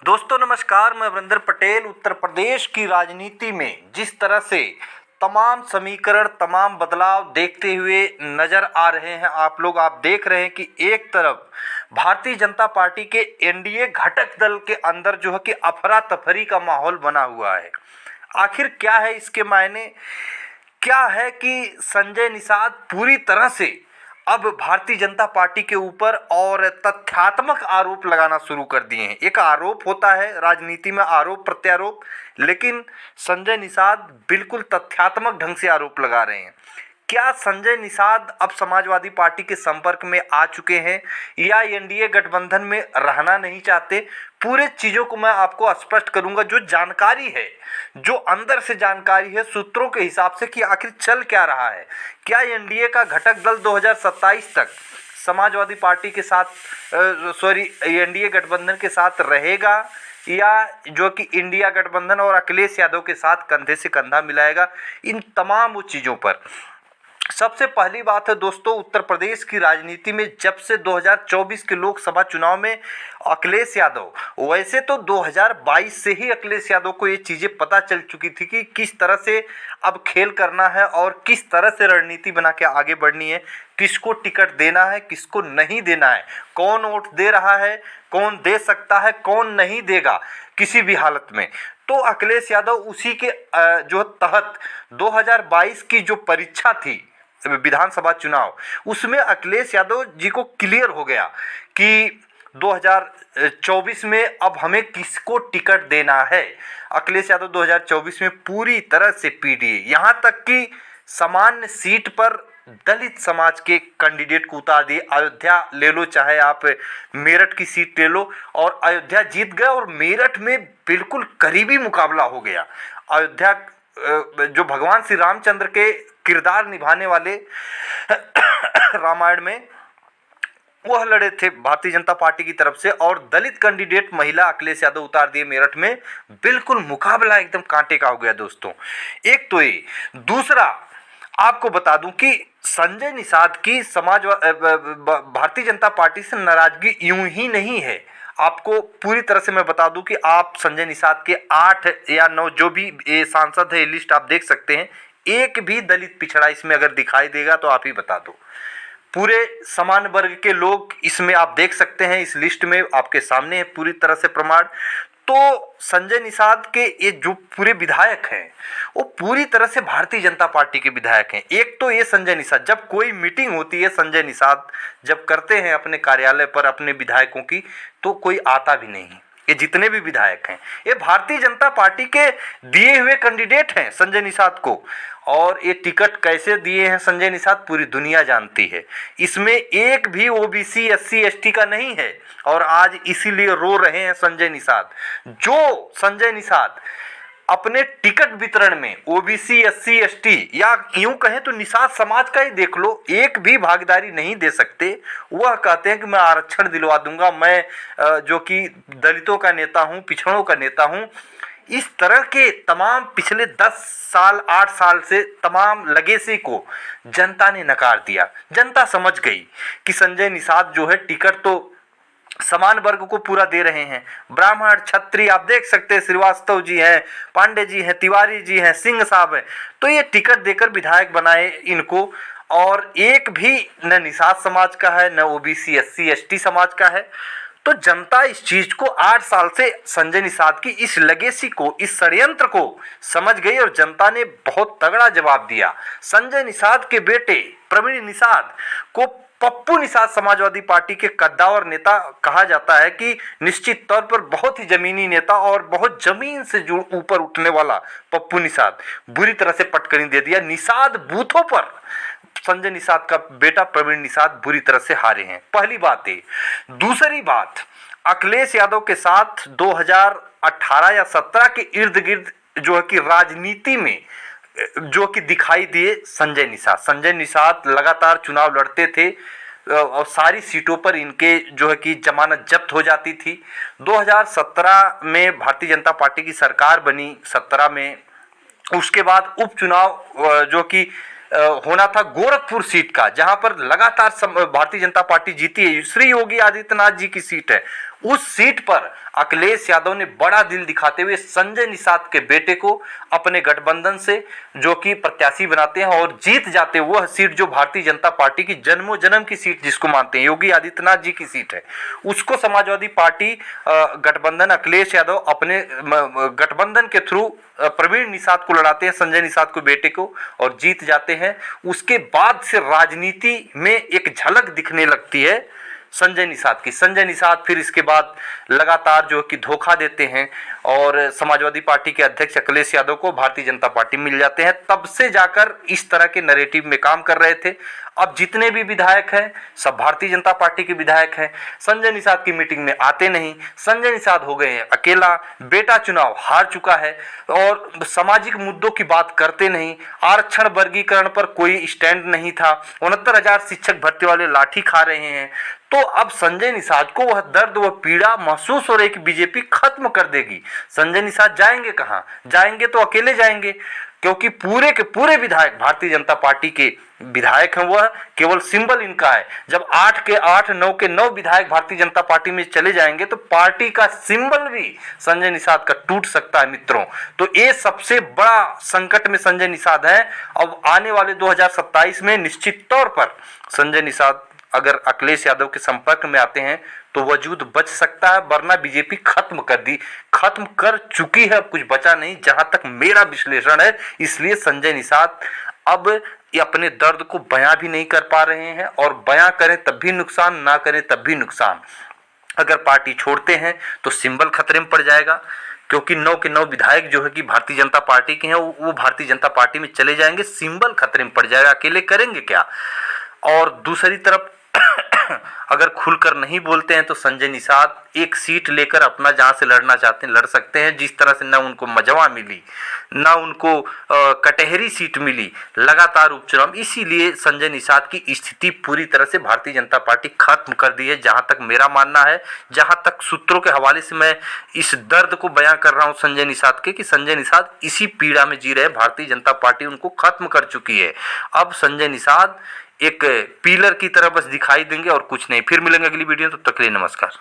दोस्तों नमस्कार, मैं वरिंदर पटेल। उत्तर प्रदेश की राजनीति में जिस तरह से तमाम समीकरण, तमाम बदलाव देखते हुए नजर आ रहे हैं, आप देख रहे हैं कि एक तरफ भारतीय जनता पार्टी के एनडीए घटक दल के अंदर जो है कि अफरा तफरी का माहौल बना हुआ है। आखिर क्या है इसके मायने? क्या है कि संजय निषाद पूरी तरह से अब भारतीय जनता पार्टी के ऊपर और तथ्यात्मक आरोप लगाना शुरू कर दिए हैं। एक आरोप होता है राजनीति में, आरोप प्रत्यारोप, लेकिन संजय निषाद बिल्कुल तथ्यात्मक ढंग से आरोप लगा रहे हैं। क्या संजय निषाद अब समाजवादी पार्टी के संपर्क में आ चुके हैं या एनडीए गठबंधन में रहना नहीं चाहते? पूरे चीज़ों को मैं आपको स्पष्ट करूंगा। जो जानकारी है, जो अंदर से जानकारी है सूत्रों के हिसाब से, कि आखिर चल क्या रहा है। क्या एनडीए का घटक दल 2027 तक समाजवादी पार्टी के साथ एनडीए गठबंधन के साथ रहेगा, या जो कि इंडिया गठबंधन और अखिलेश यादव के साथ कंधे से कंधा मिलाएगा? इन तमाम वो चीज़ों पर सबसे पहली बात है दोस्तों, उत्तर प्रदेश की राजनीति में जब से 2024 के लोकसभा चुनाव में अखिलेश यादव, वैसे तो 2022 से ही अखिलेश यादव को ये चीज़ें पता चल चुकी थी कि किस तरह से अब खेल करना है और किस तरह से रणनीति बना के आगे बढ़नी है, किसको टिकट देना है, किसको नहीं देना है, कौन वोट दे रहा है, कौन दे सकता है, कौन नहीं देगा किसी भी हालत में। तो अखिलेश यादव उसी के जो तहत 2022 की जो परीक्षा थी विधानसभा चुनाव, उसमें अखिलेश यादव जी को क्लियर हो गया कि 2024 में अब हमें किसको टिकट देना है। अखिलेश यादव 2024 में पूरी तरह से पीडीए, यहाँ तक कि सामान्य सीट पर दलित समाज के कैंडिडेट को उतार दिए। अयोध्या ले लो, चाहे आप मेरठ की सीट ले लो, और अयोध्या जीत गए और मेरठ में बिल्कुल करीबी मुकाबला हो गया। अयोध्या जो भगवान श्री रामचंद्र के किरदार निभाने वाले रामायण में वह लड़े थे भारतीय जनता पार्टी की तरफ से, और दलित कैंडिडेट महिला अखिलेश यादव उतार दिए मेरठ में। बिल्कुल मुकाबला एकदम कांटे का हो गया दोस्तों। एक तो ये, दूसरा आपको बता दूं कि संजय निषाद की भारतीय जनता पार्टी से नाराजगी यूं ही नहीं है। आपको पूरी तरह से मैं बता दूं कि आप संजय निषाद के 8 या 9 जो भी ये सांसद है, लिस्ट आप देख सकते हैं, एक भी दलित पिछड़ा इसमें अगर दिखाई देगा तो आप ही बता दो। पूरे समान वर्ग के लोग इसमें आप देख सकते हैं, इस लिस्ट में आपके सामने है पूरी तरह से प्रमाण। तो संजय निषाद के ये जो पूरे विधायक हैं वो पूरी तरह से भारतीय जनता पार्टी के विधायक हैं। एक तो ये संजय निषाद, जब कोई मीटिंग होती है संजय निषाद जब करते हैं अपने कार्यालय पर अपने विधायकों की, तो कोई आता भी नहीं। ये जितने भी विधायक हैं ये भारतीय जनता पार्टी के दिए हुए कैंडिडेट हैं संजय निषाद को। और ये टिकट कैसे दिए हैं संजय निषाद पूरी दुनिया जानती है। इसमें एक भी ओबीसी एससी एसटी का नहीं है, और आज इसीलिए रो रहे हैं संजय निषाद। जो संजय निषाद अपने टिकट वितरण में ओबीसी एससी एसटी या यूं कहें तो निषाद समाज का ही देख लो, एक भी भागीदारी नहीं दे सकते। वह कहते हैं कि मैं आरक्षण दिलवा दूंगा, मैं जो कि दलितों का नेता हूं, पिछड़ों का नेता हूं। इस तरह के तमाम पिछले 10 साल 8 साल से तमाम लगेसी को जनता ने नकार दिया। जनता समझ गई कि संजय निषाद जो है टिकट तो समान वर्ग को पूरा दे रहे हैं। ब्राह्मण क्षत्रिय आप देख सकते हैं, श्रीवास्तव जी हैं, पांडे जी हैं, तिवारी जी हैं, सिंह साहब हैं, तो ये टिकट देकर विधायक बनाए इनको। और एक भी न निषाद समाज का है, न ओबीसी एससी एसटी समाज का है। तो जनता इस चीज को 8 साल से संजय निषाद की इस लेगेसी को, इस षड्यंत्र को समझ गई, और जनता ने बहुत तगड़ा जवाब दिया। संजय निषाद के बेटे प्रवीण निषाद को पप्पू निषाद समाजवादी पार्टी के कद्दावर नेता कहा जाता है कि निश्चित तौर पर बहुत ही जमीनी नेता और बहुत जमीन से ऊपर उठने वाला पप्पू निषाद बुरी तरह से पटकनी दे दिया। निषाद बूथों पर संजय निषाद का बेटा प्रवीण निषाद बुरी तरह से हारे हैं। पहली बात है। दूसरी बात, अखिलेश यादव के साथ 2018 या 17 के इर्द गिर्द जो है कि राजनीति में जो कि दिखाई दिए संजय निषाद लगातार चुनाव लड़ते थे और सारी सीटों पर इनके जो है कि जमानत जब्त हो जाती थी। 2017 में भारतीय जनता पार्टी की सरकार बनी 17 में। उसके बाद उपचुनाव जो कि होना था गोरखपुर सीट का, जहां पर लगातार भारतीय जनता पार्टी जीती है, श्री योगी आदित्यनाथ जी की सीट है, उस सीट पर अखिलेश यादव ने बड़ा दिल दिखाते हुए संजय निषाद के बेटे को अपने गठबंधन से जो कि प्रत्याशी बनाते हैं और जीत जाते हैं वह सीट, जो भारतीय जनता पार्टी की जन्मों जन्म की सीट जिसको मानते हैं, योगी आदित्यनाथ जी की सीट है, उसको समाजवादी पार्टी गठबंधन अखिलेश यादव अपने गठबंधन के थ्रू प्रवीण निषाद को लड़ाते हैं, संजय निषाद को बेटे को, और जीत जाते हैं। उसके बाद से राजनीति में एक झलक दिखने लगती है संजय निषाद की। संजय निषाद फिर इसके बाद लगातार जो कि धोखा देते हैं और समाजवादी पार्टी के अध्यक्ष अखिलेश यादव को भारतीय जनता पार्टी मिल जाते हैं। तब से जाकर इस तरह के नैरेटिव में काम कर रहे थे। अब जितने भी विधायक हैं सब भारतीय जनता पार्टी के विधायक हैं, संजय निषाद की मीटिंग में आते नहीं। संजय निषाद हो गए हैं अकेला, बेटा चुनाव हार चुका है और सामाजिक मुद्दों की बात करते नहीं। आरक्षण वर्गीकरण पर कोई स्टैंड नहीं था। 69,000 शिक्षक भर्ती वाले लाठी खा रहे हैं। तो अब संजय निषाद को वह दर्द व पीड़ा महसूस हो रही कि बीजेपी खत्म कर देगी। संजय निषाद जाएंगे कहाँ? जाएंगे तो अकेले जाएंगे, क्योंकि पूरे के पूरे विधायक भारतीय जनता पार्टी के विधायक हैं, वह केवल सिंबल इनका है। जब 8 के 8, 9 के 9 विधायक भारतीय जनता पार्टी में चले जाएंगे तो पार्टी का सिंबल भी संजय निषाद का टूट सकता है मित्रों। तो ये सबसे बड़ा संकट में संजय निषाद है। अब आने वाले 2027 में निश्चित तौर पर संजय निषाद अगर अखिलेश यादव के संपर्क में आते हैं तो वजूद बच सकता है, वरना बीजेपी खत्म कर चुकी है, अब कुछ बचा नहीं, जहां तक मेरा विश्लेषण है। इसलिए संजय निषाद अब ये अपने दर्द को बयां भी नहीं कर पा रहे हैं, और बयां करें तब भी नुकसान, ना करें तब भी नुकसान। अगर पार्टी छोड़ते हैं तो सिंबल खतरे में पड़ जाएगा, क्योंकि 9 के 9 विधायक जो है कि भारतीय जनता पार्टी के हैं वो भारतीय जनता पार्टी में चले जाएंगे, सिंबल खतरे में पड़ जाएगा। अकेले करेंगे क्या? और दूसरी तरफ अगर खुलकर नहीं बोलते हैं तो संजय निषाद एक सीट लेकर अपना जहां से लड़ना चाहते हैं लड़ सकते हैं। जिस तरह से ना उनको मजवा मिली, ना उनको कटहरी सीट मिली लगातार उपचुनाव, इसीलिए संजय निषाद की स्थिति पूरी तरह से भारतीय जनता पार्टी खत्म कर दी है, जहां तक मेरा मानना है। जहां तक सूत्रों के हवाले से मैं इस दर्द को बयां कर रहा हूं संजय निषाद के, कि संजय निषाद इसी पीड़ा में जी रहे, भारतीय जनता पार्टी उनको खत्म कर चुकी है। अब संजय निषाद एक पिलर की तरह बस दिखाई देंगे और कुछ नहीं। फिर मिलेंगे अगली वीडियो में, तब तक के लिए नमस्कार।